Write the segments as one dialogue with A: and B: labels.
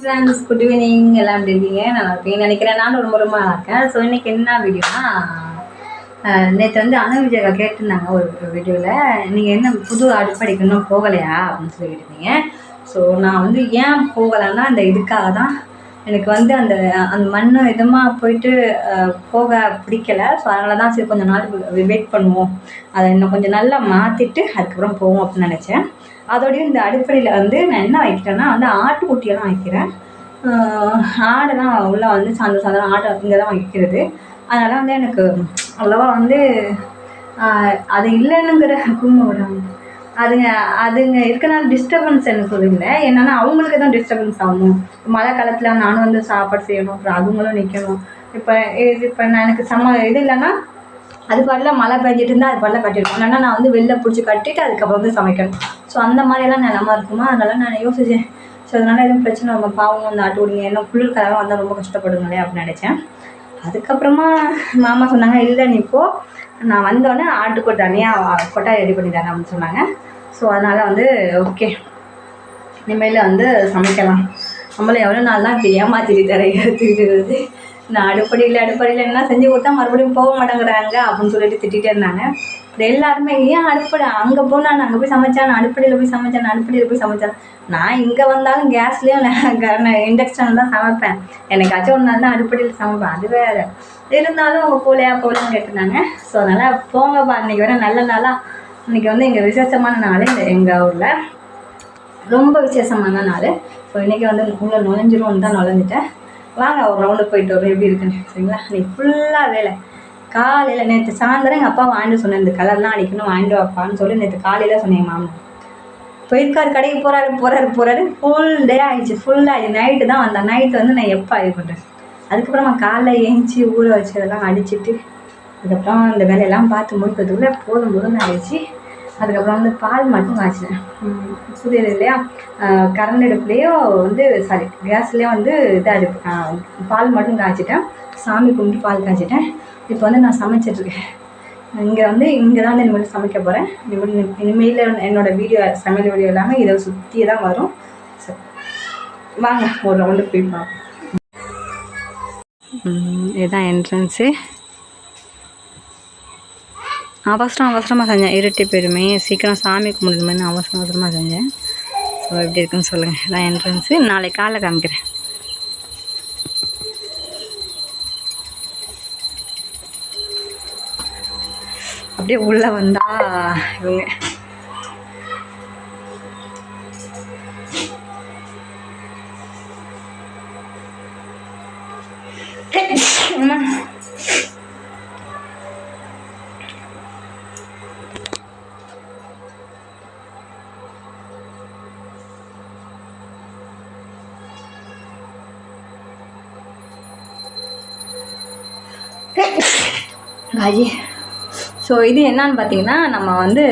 A: Friends, good evening. எல்லாம் எப்படி இருக்கீங்க? நல்லா இருக்கீங்கன்னு நினைக்கிறேன். நானும் ரொம்ப ரொம்ப நல்லா இருக்கேன். ஸோ இன்றைக்கி என்ன வீடியோனா, நேற்று வந்து அனு விஜயா கேட்டிருந்தாங்க ஒரு வீடியோவில், நீங்கள் என்ன புது அடுப்படிக்கு இன்னும் போகலையா அப்படின்னு சொல்லி கேட்டிருந்தீங்க. ஸோ நான் வந்து ஏன் போகலைன்னா அந்த இதுக்காக தான். எனக்கு வந்து அந்த அந்த மண் இதமாக போயிட்டு போக பிடிக்கலை. ஸோ அதனால தான் சரி கொஞ்சம் நாள் வெயிட் பண்ணுவோம், அதை இன்னும் கொஞ்சம் நல்லா மாற்றிட்டு அதுக்கப்புறம் போவோம் அப்படின்னு நினச்சேன். அதோடய இந்த அடுப்படியில் வந்து நான் என்ன வைக்கிறேன்னா வந்து ஆட்டுக்குட்டியெல்லாம் வைக்கிறேன். ஆடெல்லாம் உள்ளே வந்து சாயந்தரம் ஆட்டை இங்கே தான் வைக்கிறது. அதனால் வந்து எனக்கு அவ்வளோவா வந்து அது இல்லைன்னுங்கிற விடாங்க. அதுங்க இருக்கனால டிஸ்டர்பன்ஸ் எனக்கு இல்லை. என்னென்னா அவங்களுக்கு தான் டிஸ்டர்பன்ஸ் ஆகணும். மழை காலத்தில் நானும் வந்து சாப்பாடு செய்யணும், அப்புறம் அதுங்களும் நிற்கணும். இப்போ நான் எனக்கு இது இல்லைன்னா அது பாட்டில் மழை பெஞ்சிட்டு இருந்தால் அது பாட்டில் கட்டிருக்கோம். இல்லைன்னா நான் வந்து வெளில பிடிச்சி கட்டிட்டு அதுக்கப்புறம் வந்து சமைக்கணும். ஸோ அந்த மாதிரியெல்லாம் நிலமா இருக்குமா, அதனால் நான் யோசித்தேன். ஸோ அதனால் எதுவும் பிரச்சனை நம்ம பாவம் வந்து ஆட்டு விடுங்க, என்ன குளிர்காலம் வந்தால் ரொம்ப கஷ்டப்படுங்களே அப்படின்னு நினச்சேன். அதுக்கப்புறமா மாமா சொன்னாங்க, இல்லை நீ போ, நான் வந்தோடனே ஆட்டுக்கொட்டை தனியாக கொட்டாய் ரெடி பண்ணி தரேன் அப்படின்னு சொன்னாங்க. ஸோ அதனால் வந்து ஓகே, இனிமேல் வந்து சமைக்கலாம். நம்மளை எவ்வளோ நாள் தான் இப்படி ஏமாத்திட்டு தரையிறது. நான் அடுப்படியில் என்ன செஞ்சு கொடுத்தா மறுபடியும் போக மாட்டேங்கிறாங்க அப்படின்னு சொல்லிட்டு திட்டிகிட்டே இருந்தாங்க. இப்போ எல்லாருமே ஏன் அடுப்படை அங்கே போனால் நான் அங்கே போய் சமைச்சேன், நான் அடுப்படியில் போய் சமைச்சேன். நான் இங்கே வந்தாலும் கேஸ்லேயும் நான் இண்டக்ஷனில் தான் சமைப்பேன். என்னைக்காச்சும் ஒரு நாள் தான் அடுப்படியில் சமைப்பேன், அது வேறு. இருந்தாலும் அவங்க போகலையான்னு கேட்டிருந்தாங்க. ஸோ அதனால் போங்கப்பா, இன்றைக்கி வேறு நல்ல நாளாக. இன்றைக்கி வந்து எங்கள் விசேஷமான நாள், எங்கள் ஊரில் ரொம்ப விசேஷமான நாள். ஸோ இன்றைக்கி வந்து உள்ளே நுழைஞ்சிரும்னு தான் நுழைஞ்சிட்டேன். வாங்க ஒரு ரவுண்டு போயிட்டு வரும் எப்படி இருக்குன்னு. சரிங்களா? இன்றைக்கி ஃபுல்லாக வேலை. காலையில் நேற்று சாயந்தரம் எங்கள் அப்பா வாங்கிட்டு சொன்னேன், இந்த கலர்லாம் அடிக்கணும், வாங்கிட்டு வாப்பான்னு சொல்லி நேற்று காலையில் சொன்னேன். மாமன் போயிருக்காரு, கடைக்கு போகிறாரு. ஃபுல் டே ஆகிடுச்சு, ஃபுல்லாக நைட்டு தான் வந்தேன். நைட்டு வந்து நான் எப்போ இது பண்ணுறேன். அதுக்கப்புறமா காலைல ஏஞ்சி ஊற வச்சு அதெல்லாம் அடிச்சுட்டு அதுக்கப்புறம் அந்த வேலையெல்லாம் பார்த்து முடிக்கிறதுக்குள்ளே போதும் ஆகிடுச்சு. அதுக்கப்புறம் வந்து பால் மட்டும் காய்ச்சினேன். புதியது இல்லையா, கரண்ட் அடுப்புலேயோ வந்து கேஸ்லேயோ வந்து பால் மட்டும் காய்ச்சிட்டேன். சாமி கும்பிட்டு பால் காய்ச்சிட்டேன். இப்போ வந்து நான் சமைச்சிட்ருக்கேன். இங்கே தான் வந்து இனிமேல் சமைக்க போகிறேன். இனிமேல் என்னோடய சமையல் வீடியோ எல்லாமே இதை சுற்றி தான் வரும். சரி வாங்க ஒரு ரவுண்டு போய் பார்ப்போம். இதுதான் என்ட்ரன்ஸு. அவசரமாக செஞ்சேன், இருட்டி போயிடுமே, சீக்கிரம் சாமி கும்பிடுமே, அவசரமாக செஞ்சேன். ஸோ எப்படி இருக்குன்னு சொல்லுங்கள். இதான் என்ட்ரன்ஸு. நாளைக்கு காலைல காமிக்கிறேன். அப்படியே உள்ளே வந்தால் இவங்க காஜி. ஸோ இது என்னான்னு பார்த்தீங்கன்னா, நம்ம வந்து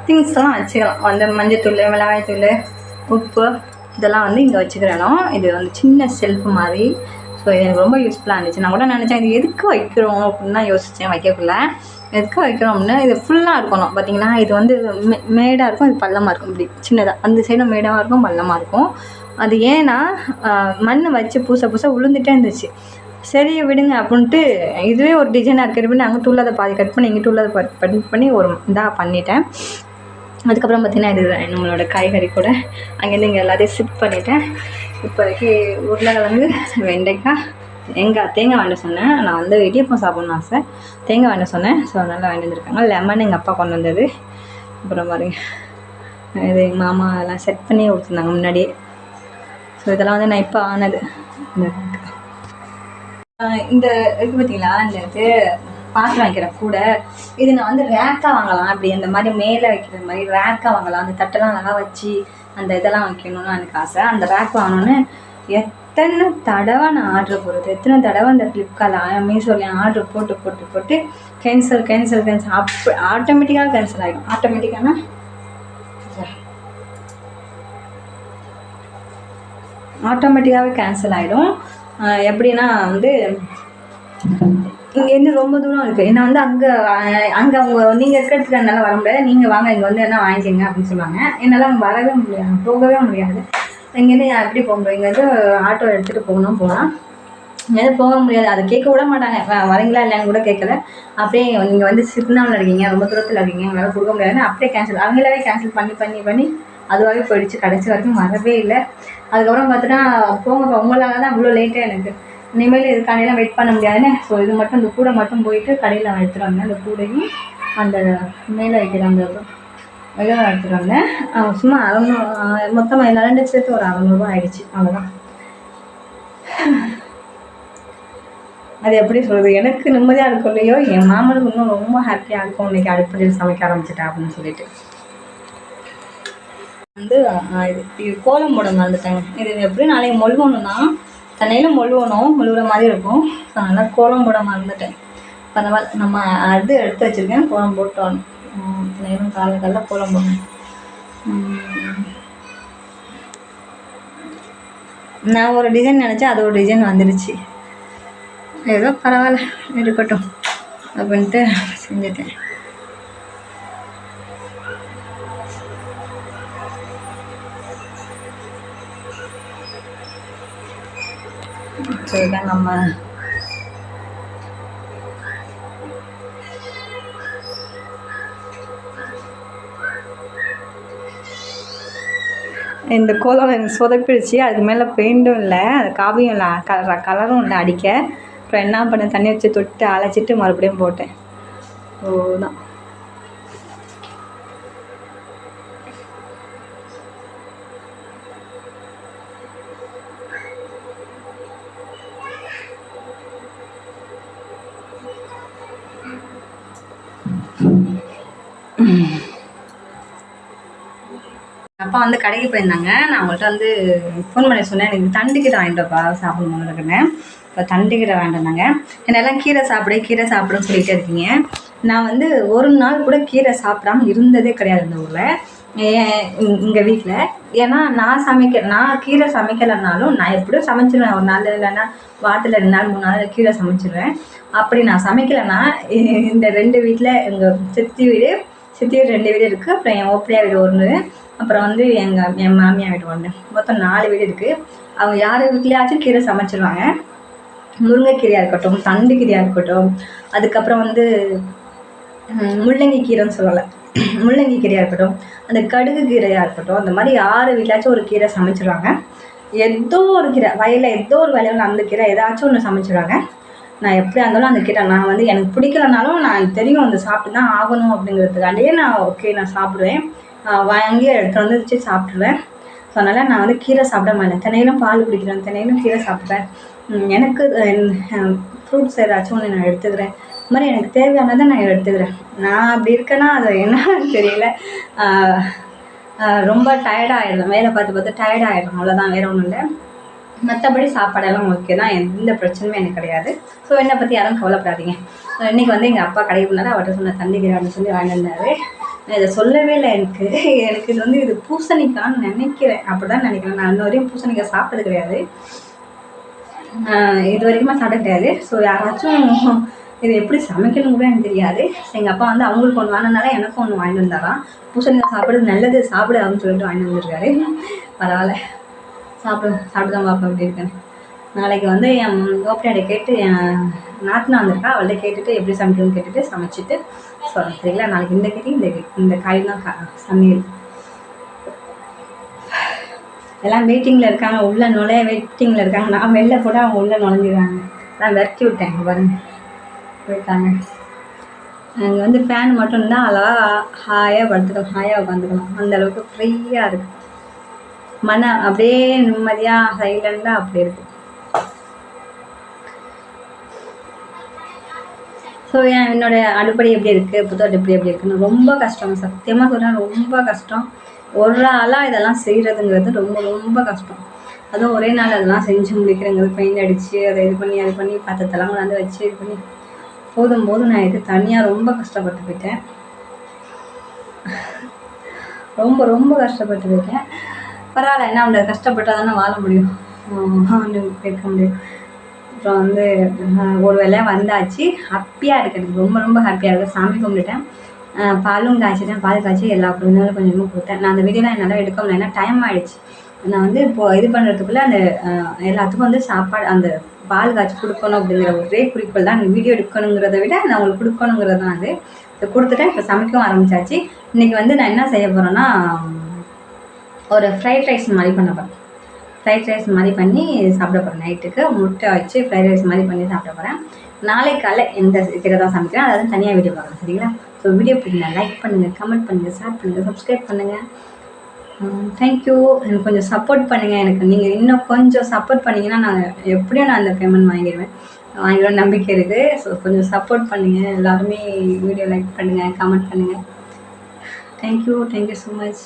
A: திங்ஸ்லாம் வச்சுக்கலாம். வந்து மஞ்சத்தூள், மிளகாய்த்தூள், உப்பு இதெல்லாம் வந்து இங்கே வச்சுக்கிறோம். இது வந்து சின்ன செல்ஃப் மாதிரி. ஸோ இது எனக்கு ரொம்ப யூஸ்ஃபுல்லாக இருந்துச்சு. நான் கூட நினச்சேன் இது எதுக்கு வைக்கிறோம் அப்படின்னு தான் யோசித்தேன். வைக்கக்குள்ள எதுக்கு வைக்கிறோம் அப்படின்னா, இது ஃபுல்லாக இருக்கணும். பார்த்தீங்கன்னா இது வந்து மேடாக இருக்கும், இது பள்ளமாக இருக்கும். இப்படி சின்னதாக அந்த சைடும் மேடாக இருக்கும், பள்ளமாக இருக்கும். அது ஏன்னா மண் வச்சு பூச விழுந்துட்டே இருந்துச்சு. சரி விடுங்க அப்படின்ட்டு இதுவே ஒரு டிசைனாக இருக்கிறது. அங்கிட்டு உள்ளதை பாதி கட் பண்ணி இங்கிட்டு உள்ளதை கட் பண்ணி ஒரு இதாக பண்ணிட்டேன். அதுக்கப்புறம் பார்த்திங்கன்னா இது நம்மளோட காய்கறி கூட அங்கேருந்து இங்கே எல்லாத்தையும் ஷிஃப்ட் பண்ணிட்டேன். இப்போதைக்கு உருளைக்கிழங்கு, வெண்டைக்காய், தேங்காய் வாங்கிட்டு சொன்னேன். நான் வந்து இடியப்பம் சாப்பிட்ணுன்னு ஆசை, தேங்காய் வாங்கிட்டு சொன்னேன். ஸோ அதனால் வாங்கிட்டு வந்துருக்காங்க. லெமன் எங்கள் அப்பா கொண்டு வந்தது. அப்புறம் பாருங்க இது எங்கள் மாமா எல்லாம் செட் பண்ணி கொடுத்துருந்தாங்க முன்னாடியே. ஸோ இதெல்லாம் வந்து நான் இப்போ ஆனது. இந்த இது பார்த்தீங்களா, இந்த இது பாத்திரம் வைக்கிற கூட, இது நான் வந்து ரேக்காக வாங்கலாம். அப்படி இந்த மாதிரி மேலே வைக்கிற மாதிரி ரேக்காக வாங்கலாம். அந்த தட்டெல்லாம் நல்லா வச்சு அந்த இதெல்லாம் வைக்கணும்னு எனக்கு ஆசை. அந்த ரேக் வாங்கணுன்னு எத்தனை தடவை நான் ஆர்டர் போடுறது, எத்தனை தடவை அந்த ஃப்ளிப்கார்ட்டில் மீஷோலையும் ஆர்டர் போட்டு கேன்சல் அப்போ ஆட்டோமேட்டிக்காக கேன்சல் ஆகிடும். ஆட்டோமேட்டிக்காகவே கேன்சல் ஆகிடும். எப்படின்னா வந்து இங்கேருந்து ரொம்ப தூரம் இருக்குது. ஏன்னா வந்து அங்கே அவங்க நீங்கள் இருக்கிறதுக்கு என்னால் வர முடியாது, நீங்கள் வாங்க இங்கே வந்து என்ன வாங்கிக்கோங்க அப்படின்னு சொல்லுவாங்க. என்னால் வரவே முடியாது, போகவே முடியாது. இங்கேருந்து எப்படி போக முடியும்? இங்கேருந்து ஆட்டோ எடுத்துகிட்டு போகணும். போனால் எங்கேயும் போக முடியாது. அதை கேட்க விட மாட்டாங்க. வரீங்களா இல்லைன்னு கூட கேட்கல. அப்படியே நீங்கள் வந்து சிக்னலில் இருக்கீங்க, ரொம்ப தூரத்தில் இருக்கீங்க, எங்களால் கொடுக்க முடியாதுன்னு அப்படியே கேன்சல். அவங்களாவே கேன்சல் பண்ணி பண்ணி பண்ணி அதுவாகவே போயிடுச்சு. கடைசி வரைக்கும் வரவே இல்லை. அதுக்கப்புறம் பார்த்தோன்னா போங்கப்பா, உங்களால் தான் இவ்வளோ லேட்டாக எனக்கு. இனிமேல் இது கடையில் வெயிட் பண்ண முடியாதுன்னு ஸோ இது மட்டும் இந்த கூடை மட்டும் போயிட்டு கடையில் எடுத்துகிட்டு வந்தேன். அந்த கூடையும் அந்த மேலே வைக்கிற அந்த இதெல்லாம் எடுத்துகிட்டு வந்தேன். சும்மா 600 மொத்தமாக எல்லா ரெண்டு சேர்த்து ஒரு 600 ஆயிடுச்சு. அவ்வளோதான். அது எப்படி சொல்கிறது, எனக்கு நிம்மதியாக இருக்கும் இல்லையோ, என் மாமனுக்கு இன்னும் ரொம்ப ஹாப்பியாக இருக்கும். இன்றைக்கி அடுப்படியில் சமைக்க ஆரம்பிச்சிட்டேன் அப்படின்னு சொல்லிட்டு வந்து இது கோலம் போட மறந்துட்டாங்க. இது எப்படி நாளைக்கு மொழுவணும்னா தண்ணியில் மொழுவுற மாதிரி இருக்கும். ஸோ அதனால் கோலம் போட மறந்துட்டேன். பரவாயில்ல, நம்ம அது எடுத்து வச்சுருக்கேன். கோலம் போட்டோம். நேரம் காலையில் கோலம் போடணும். நான் ஒரு டிசைன் நினச்சேன், அது ஒரு டிசைன் வந்துடுச்சு. ஏதோ பரவாயில்ல இருக்கட்டும் அப்படின்ட்டு செஞ்சுட்டேன். சரிதான் நம்ம இந்த கோலம் எனக்கு சொதப்பிடுச்சு. அதுக்கு மேலே பெயிண்ட்டும் இல்லை, அது காவியும் இல்லை, கலரும் இல்லை அடிக்க. அப்புறம் என்ன பண்ணேன், தண்ணி வச்சு தொட்டு அழைச்சிட்டு மறுபடியும் போட்டேன். ஓதான் அப்பா வந்து கடைக்கு போயிருந்தாங்க. நான் அவங்கள்ட்ட வந்து ஃபோன் பண்ணி சொன்னேன், எனக்கு தண்டுக்கீரை வாங்கிட்டுப்பா சாப்பிடணும்னு இருக்குன்னு. இப்போ தண்டுக்கீரை வாங்கிட்டாங்க. என்னெல்லாம் கீரை சாப்பிடுன்னு சொல்லிகிட்டே இருக்கீங்க. நான் வந்து ஒரு நாள் கூட கீரை சாப்பிடாமல் இருந்ததே கிடையாது இந்த ஊரில், எங்கள் வீட்டில். ஏன்னா நான் கீரை சமைக்கலைன்னாலும் நான் எப்படியும் சமைச்சிடுவேன். ஒரு நாள் இல்லைன்னா வாரத்தில் 2 நாள் 3 நாள் கீரை சமைச்சிடுவேன். அப்படி நான் சமைக்கலைன்னா இந்த 2 வீட்டில் எங்கள் சித்தி வீடு 2 வீடு இருக்குது. அப்புறம் என் ஓப்படியா வீடு 1, அப்புறம் வந்து என் மாமியார் வீடு 1, மொத்தம் 4 வீடு இருக்குது. அவங்க யார் வீட்லேயாச்சும் கீரை சமைச்சிடுவாங்க. முருங்கைக்கீரையாக இருக்கட்டும், தண்டு கீரையாக இருக்கட்டும், அதுக்கப்புறம் வந்து முள்ளங்கி கீரைன்னு சொல்லலை, முள்ளங்கி கீரையாக இருக்கட்டும், அந்த கடுகு கீரையாக இருக்கட்டும், அந்த மாதிரி 6 வீட்லாச்சும் ஒரு கீரை சமைச்சிடுவாங்க. ஏதோ ஒரு கீரை வயலில் ஏதோ ஒரு வயலில் அந்த கீரை ஏதாச்சும் ஒன்று சமைச்சிடுவாங்க. நான் எப்படியா இருந்தாலும் அந்த கீரை நான் வந்து எனக்கு பிடிக்கலனாலும் நான் தெரியும் அந்த சாப்பிட்டு தான் ஆகணும் அப்படிங்கிறதுக்காண்டியே நான் ஓகே நான் சாப்பிடுவேன். வாங்கி எடுத்து வந்து வச்சு சாப்பிட்ருவேன். ஸோ அதனால் நான் வந்து கீரை சாப்பிட மாட்டேன். தினையிலும் பால் குடிக்கிறேன், தினையிலும் கீரை சாப்பிட்றேன். எனக்கு ஃப்ரூட்ஸ் ஏதாச்சும் ஒன்று நான் எடுத்துக்கிறேன். இது மாதிரி எனக்கு தேவையானதை நான் எடுத்துக்கிறேன். நான் அப்படி இருக்கேன்னா அது என்னன்னு தெரியல. ரொம்ப டயர்டாகிடுவேன், வேலை பார்த்து டயர்டாகிடும், அவ்வளோதான், வேறு ஒன்றும் இல்லை. மற்றபடி சாப்பாடெல்லாம் ஓகே தான், எந்த பிரச்சனையும் எனக்கு கிடையாது. ஸோ என்னை பற்றி யாரும் கவலைப்படாதீங்க. இன்றைக்கி வந்து எங்கள் அப்பா கடைக்கு போனார், அவர்கிட்ட சொன்ன தண்டிக்கிறான்னு சொல்லி வாங்கியிருந்தாரு. நான் இதை சொல்லவே இல்லை. எனக்கு இது வந்து இது பூசணிக்கான்னு நினைக்கிறேன், அப்படி தான் நினைக்கிறேன். நான் இன்ன வரையும் பூசணிக்காய் சாப்பிட்டது கிடையாது, இது வரைக்குமே சாப்பிட கிடையாது. ஸோ யாராச்சும் இது எப்படி சமைக்கணும் கூட எனக்கு தெரியாது. எங்கள் அப்பா வந்து அவங்களுக்கு ஒன்று வாங்கினால எனக்கும் ஒன்று வாங்கிட்டு வந்தாராம். பூசணிக்காய் சாப்பிட்றது நல்லது, சாப்பிடு அப்படின்னு சொல்லிட்டு வாங்கிட்டு வந்துருக்காரு. பரவாயில்ல, சாப்பிட்டு தான் பார்ப்பேன் எப்படி இருக்கேன்னு. நாளைக்கு வந்து என் ஓப்பனியாரை கேட்டு என் நாத்தனா வந்திருக்கா, அவள்கிட்ட கேட்டுட்டு எப்படி சமைக்கணும்னு கேட்டுட்டு சமைச்சிட்டு சொல்கிறேன், சரிங்களா? நாளைக்கு இந்த கறி இந்த காய் தான் சமையல். எல்லாம் வெயிட்டிங்கில் இருக்காங்க, உள்ளே வெயிட்டிங்கில் இருக்காங்க. நான் வெளில கூட அவங்க உள்ளே நுழைஞ்சிடுறாங்க. நான் விரட்டி விட்டேன் பாருங்க, போயிட்டாங்க. அங்கே வந்து ஃபேன் மட்டும் இருந்தால் அழகாக ஹாயாக படுத்துக்கலாம், ஹாயாக உட்காந்துக்கலாம். அந்தளவுக்கு ஃப்ரீயாக இருக்குது, மனம் அப்படியே நிம்மதியாக சைலண்டாக அப்படி இருக்குது. ஸோ என்னோடய அடுப்படி எப்படி இருக்குது, புது அடுப்படி எப்படி இருக்குன்னு ரொம்ப கஷ்டம், சத்தியமாக சொல்கிறேன், ரொம்ப கஷ்டம். ஒரு ஆளாக இதெல்லாம் செய்கிறதுங்கிறது ரொம்ப ரொம்ப கஷ்டம். அதுவும் ஒரே நாள் அதெல்லாம் செஞ்சு முடிக்கிறேங்கிறது, பெயிண்ட் அடித்து அதை இது பண்ணி பாத்திரத்தெல்லாம் கொண்டாந்து வச்சு இது பண்ணி போதும் நான் இது தனியாக ரொம்ப கஷ்டப்பட்டு போயிட்டேன், ரொம்ப கஷ்டப்பட்டு போயிட்டேன். பரவாயில்ல, என்ன பண்ணுறது, கஷ்டப்பட்டால் தானே வாழ முடியும், இருக்க முடியும். அப்புறம் வந்து ஒரு வேலையாக வந்தாச்சு, ஹாப்பியாக இருக்கிறது, ரொம்ப ஹாப்பியாக இருக்குது. சாமி கும்பிட்டுட்டேன், பாலும் காய்ச்சிட்டேன், பால் காய்ச்சி எல்லா குழந்தைங்களும் கொஞ்சமாக கொடுத்தேன். நான் அந்த வீடியோலாம் என்னால் எடுக்க முடியல, ஏன்னா டைம் ஆகிடுச்சு. நான் வந்து இப்போது இது பண்ணுறதுக்குள்ளே அந்த எல்லாத்துக்கும் வந்து சாப்பாடு அந்த பால் காய்ச்சி கொடுக்கணும் அப்படிங்கிற ஒரே குறிக்கோள் தான். எனக்கு வீடியோ எடுக்கணுங்கிறத விட நான் அவங்களுக்கு கொடுக்கணுங்கிறது தான் அது. இதை கொடுத்துட்டேன். இப்போ சமைக்கவும் ஆரம்பிச்சாச்சு. இன்றைக்கி வந்து நான் என்ன செய்ய போகிறேன்னா, ஒரு ஃப்ரைட் ரைஸ் மாதிரி பண்ண போகிறேன். ஃப்ரைட் ரைஸ் மாதிரி பண்ணி சாப்பிட போகிறேன். நைட்டுக்கு முட்டை வச்சு ஃப்ரைட் ரைஸ் மாதிரி பண்ணி சாப்பிட போகிறேன். நாளைக்கு காலை எந்த சீக்கிரம் தான் சமைக்கிறேன், அதாவது தனியாக வீடியோ பார்க்குறேன். சரிங்களா? ஸோ வீடியோ பிடிங்க, லைக் பண்ணுங்கள், கமெண்ட் பண்ணுங்கள், ஷேர் பண்ணுங்கள், சப்ஸ்கிரைப் பண்ணுங்கள். தேங்க்யூ. எனக்கு கொஞ்சம் சப்போர்ட் பண்ணுங்கள். எனக்கு நீங்கள் இன்னும் கொஞ்சம் சப்போர்ட் பண்ணிங்கன்னா நான் எப்படியும் நான் அந்த பேமெண்ட் வாங்கிடுவேன் நம்பிக்கை இருக்குது. ஸோ கொஞ்சம் சப்போர்ட் பண்ணுங்கள். எல்லாருமே வீடியோ லைக் பண்ணுங்கள், கமெண்ட் பண்ணுங்கள். Thank you so much.